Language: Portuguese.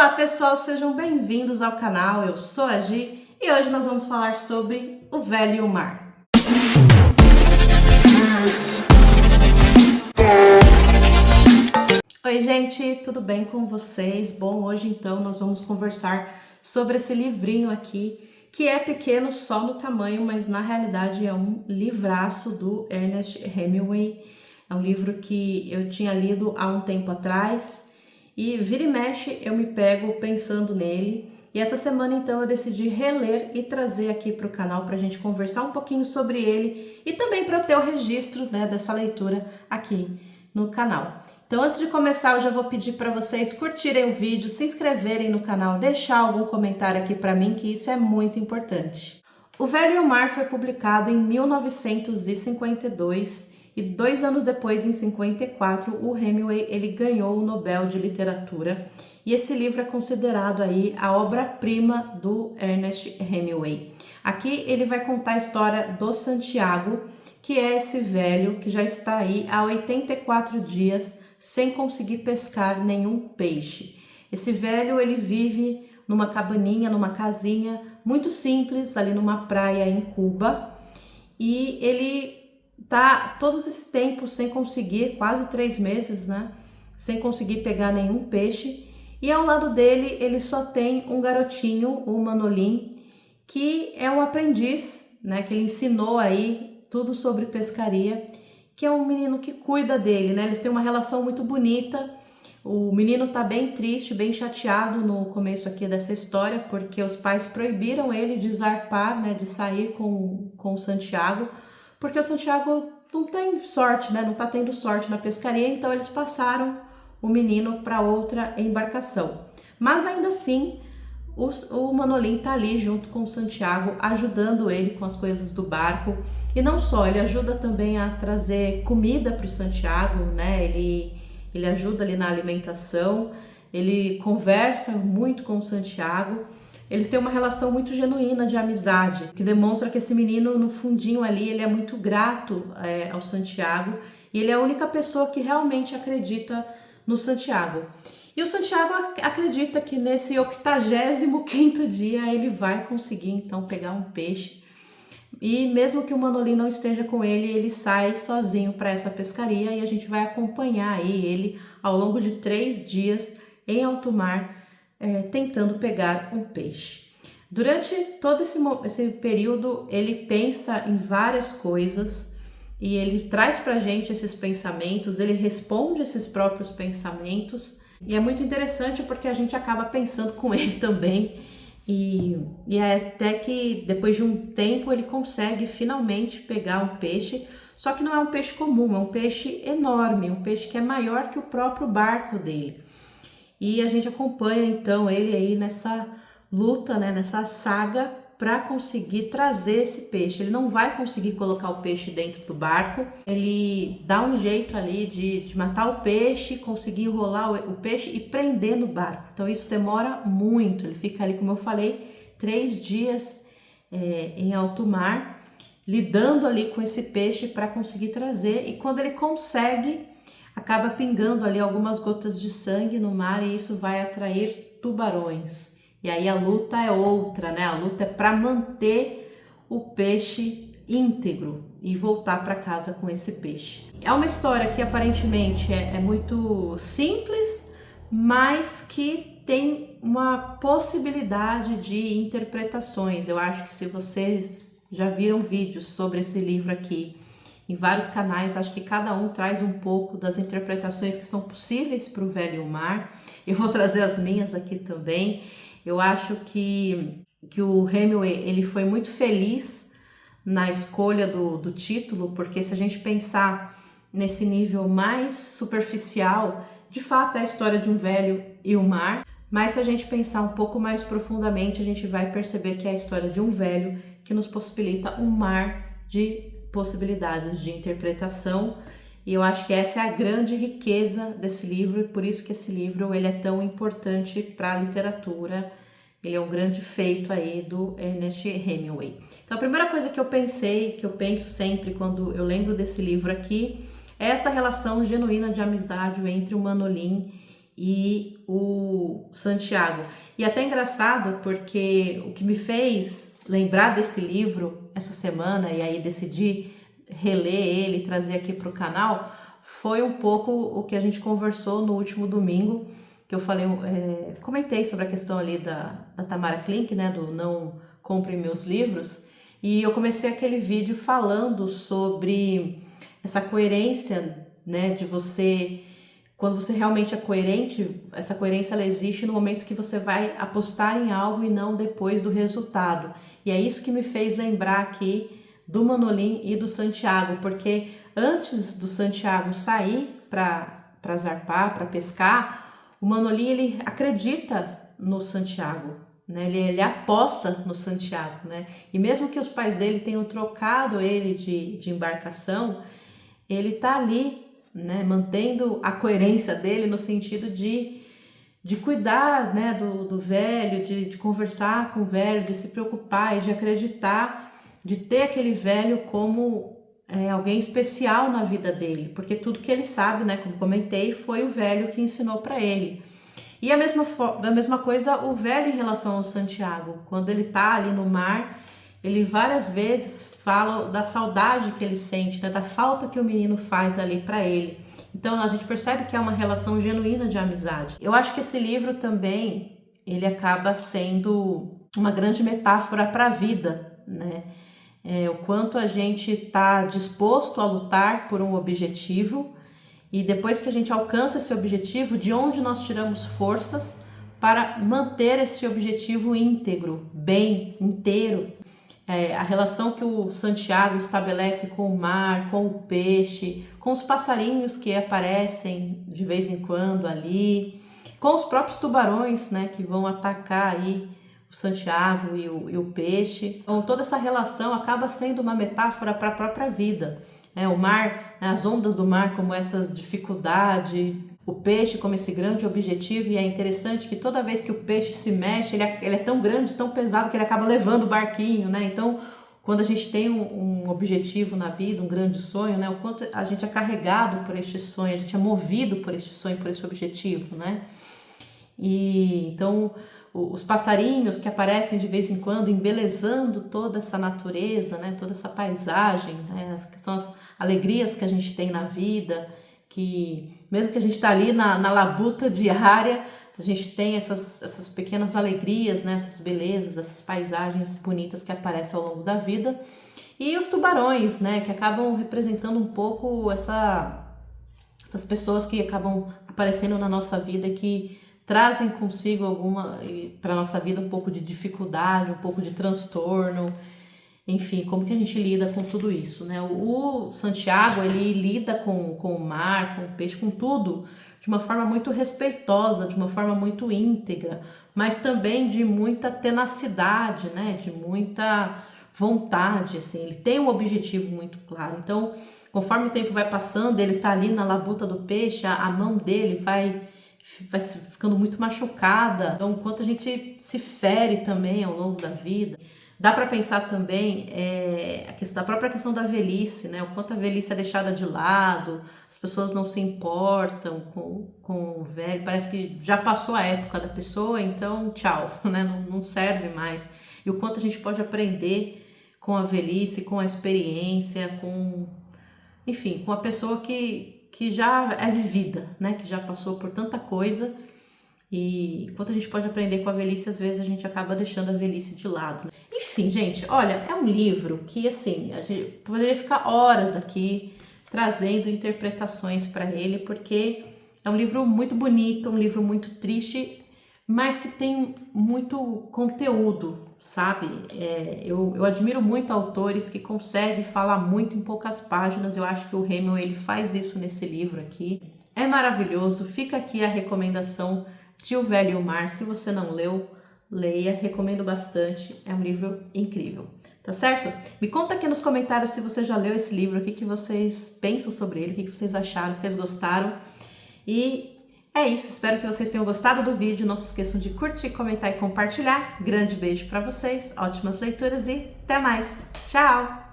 Olá pessoal, sejam bem-vindos ao canal, eu sou a Gi e hoje nós vamos falar sobre O Velho e o Mar. Oi gente, tudo bem com vocês? Bom, hoje então nós vamos conversar sobre esse livrinho aqui, que é pequeno só no tamanho, mas na realidade é um livraço do Ernest Hemingway. É um livro que eu tinha lido há um tempo atrás e vira e mexe eu me pego pensando nele. E essa semana então eu decidi reler e trazer aqui para o canal para a gente conversar um pouquinho sobre ele e também para ter o registro, dessa leitura aqui no canal. Então, antes de começar, eu já vou pedir para vocês curtirem o vídeo, se inscreverem no canal, deixar algum comentário aqui para mim, que isso é muito importante. O Velho e o Mar foi publicado em 1952 e 2 anos depois, em 54, o Hemingway ele ganhou o Nobel de Literatura. E esse livro é considerado aí a obra-prima do Ernest Hemingway. Aqui ele vai contar a história do Santiago, que é esse velho que já está aí há 84 dias sem conseguir pescar nenhum peixe. Esse velho ele vive numa cabaninha, numa casinha muito simples ali numa praia em Cuba, e ele tá todo esse tempo sem conseguir, quase 3 meses, sem conseguir pegar nenhum peixe. E ao lado dele ele só tem um garotinho, o Manolin, que é um aprendiz, que ele ensinou aí tudo sobre pescaria, que é um menino que cuida dele, Eles têm uma relação muito bonita. O menino tá bem triste, bem chateado no começo aqui dessa história, porque os pais proibiram ele de zarpar, de sair com o Santiago, porque o Santiago não tem sorte, não tá tendo sorte na pescaria, então eles passaram o menino para outra embarcação. Mas ainda assim, o Manolin tá ali junto com o Santiago, ajudando ele com as coisas do barco. E não só, ele ajuda também a trazer comida para o Santiago, Ele ajuda ali na alimentação, ele conversa muito com o Santiago. Eles têm uma relação muito genuína de amizade, que demonstra que esse menino, no fundinho ali, ele é muito grato ao Santiago, e ele é a única pessoa que realmente acredita no Santiago. E o Santiago acredita que nesse 85º dia ele vai conseguir então pegar um peixe. E mesmo que o Manolin não esteja com ele, ele sai sozinho para essa pescaria, e a gente vai acompanhar aí ele ao longo de 3 dias em alto mar, tentando pegar um peixe. Durante todo esse período ele pensa em várias coisas e ele traz para a gente esses pensamentos, ele responde esses próprios pensamentos. E é muito interessante porque a gente acaba pensando com ele também, e é até que depois de um tempo ele consegue finalmente pegar um peixe, só que não é um peixe comum, é um peixe enorme, um peixe que é maior que o próprio barco dele. E a gente acompanha então ele aí nessa luta, nessa saga para conseguir trazer esse peixe. Ele não vai conseguir colocar o peixe dentro do barco, ele dá um jeito ali de matar o peixe, conseguir enrolar o peixe e prender no barco. Então isso demora muito, ele fica ali, como eu falei, 3 dias em alto mar, lidando ali com esse peixe para conseguir trazer. E quando ele consegue, acaba pingando ali algumas gotas de sangue no mar, e isso vai atrair tubarões. E aí a luta é outra, A luta é para manter o peixe íntegro e voltar para casa com esse peixe. É uma história que aparentemente é muito simples, mas que tem uma possibilidade de interpretações. Eu acho que se vocês já viram vídeos sobre esse livro aqui em vários canais, acho que cada um traz um pouco das interpretações que são possíveis para o Velho e o Mar. Eu vou trazer as minhas aqui também. Eu acho que o Hemingway ele foi muito feliz na escolha do título, porque se a gente pensar nesse nível mais superficial, de fato é a história de um velho e o mar, mas se a gente pensar um pouco mais profundamente, a gente vai perceber que é a história de um velho que nos possibilita um mar de possibilidades de interpretação. E eu acho que essa é a grande riqueza desse livro, e por isso que esse livro ele é tão importante para a literatura. Ele é um grande feito aí do Ernest Hemingway. Então a primeira coisa que eu penso sempre quando eu lembro desse livro aqui, é essa relação genuína de amizade entre o Manolin e o Santiago. E até engraçado porque o que me fez lembrar desse livro essa semana e aí decidi reler ele e trazer aqui para o canal foi um pouco o que a gente conversou no último domingo, que eu falei, comentei sobre a questão ali da Tamara Klink, né, do Não Compre Meus Livros, e eu comecei aquele vídeo falando sobre essa coerência, né, de você, quando você realmente é coerente, essa coerência ela existe no momento que você vai apostar em algo e não depois do resultado. E é isso que me fez lembrar aqui do Manolin e do Santiago, porque antes do Santiago sair para zarpar, para pescar, o Manolin ele acredita no Santiago, né? Ele aposta no Santiago, né? E mesmo que os pais dele tenham trocado ele de embarcação, ele tá ali, né, mantendo a coerência dele no sentido de cuidar, né, do velho, de conversar com o velho, de se preocupar e de acreditar, de ter aquele velho como alguém especial na vida dele, porque tudo que ele sabe, né, como comentei, foi o velho que ensinou para ele. E a mesma coisa o velho em relação ao Santiago, quando ele tá ali no mar, ele várias vezes fala da saudade que ele sente, né, da falta que o menino faz ali para ele. Então a gente percebe que é uma relação genuína de amizade. Eu acho que esse livro também, ele acaba sendo uma grande metáfora para a vida, né? O quanto a gente está disposto a lutar por um objetivo e depois que a gente alcança esse objetivo, de onde nós tiramos forças para manter esse objetivo íntegro, bem, inteiro. A relação que o Santiago estabelece com o mar, com o peixe, com os passarinhos que aparecem de vez em quando ali, com os próprios tubarões, né, que vão atacar aí o Santiago e o peixe. Então toda essa relação acaba sendo uma metáfora para a própria vida. O mar, as ondas do mar como essa dificuldade, o peixe como esse grande objetivo, e é interessante que toda vez que o peixe se mexe, ele é tão grande, tão pesado que ele acaba levando o barquinho, né? Então, quando a gente tem um objetivo na vida, um grande sonho, né? O quanto a gente é carregado por este sonho, a gente é movido por este sonho, por esse objetivo, né? E então os passarinhos que aparecem de vez em quando, embelezando toda essa natureza, né? Toda essa paisagem, né? Que são as alegrias que a gente tem na vida, que mesmo que a gente está ali na labuta diária, a gente tem essas pequenas alegrias, né? Essas belezas, essas paisagens bonitas que aparecem ao longo da vida. E os tubarões, né? Que acabam representando um pouco essas pessoas que acabam aparecendo na nossa vida, que trazem consigo para a nossa vida um pouco de dificuldade, um pouco de transtorno. Enfim, como que a gente lida com tudo isso, né? O Santiago, ele lida com o mar, com o peixe, com tudo, de uma forma muito respeitosa, de uma forma muito íntegra, mas também de muita tenacidade, né? De muita vontade, assim. Ele tem um objetivo muito claro. Então, conforme o tempo vai passando, ele tá ali na labuta do peixe, a mão dele vai ficando muito machucada. Então, enquanto a gente se fere também ao longo da vida, dá para pensar também a própria questão da velhice, né? O quanto a velhice é deixada de lado, as pessoas não se importam com o velho, parece que já passou a época da pessoa, então tchau, né? Não serve mais. E o quanto a gente pode aprender com a velhice, com a experiência, enfim, com a pessoa que já é vivida, né? Que já passou por tanta coisa. E enquanto a gente pode aprender com a velhice, às vezes a gente acaba deixando a velhice de lado, né? Enfim, gente, olha, é um livro que, assim, a gente poderia ficar horas aqui trazendo interpretações para ele, porque é um livro muito bonito, um livro muito triste, mas que tem muito conteúdo, sabe? Eu admiro muito autores que conseguem falar muito em poucas páginas. Eu acho que o Hemingway ele faz isso nesse livro aqui. É maravilhoso, fica aqui a recomendação de O Velho e o Mar. Se você não leu, leia, recomendo bastante, é um livro incrível, tá certo? Me conta aqui nos comentários se você já leu esse livro, o que vocês pensam sobre ele, o que vocês acharam, se vocês gostaram. E é isso, espero que vocês tenham gostado do vídeo, não se esqueçam de curtir, comentar e compartilhar. Grande beijo pra vocês, ótimas leituras e até mais, tchau!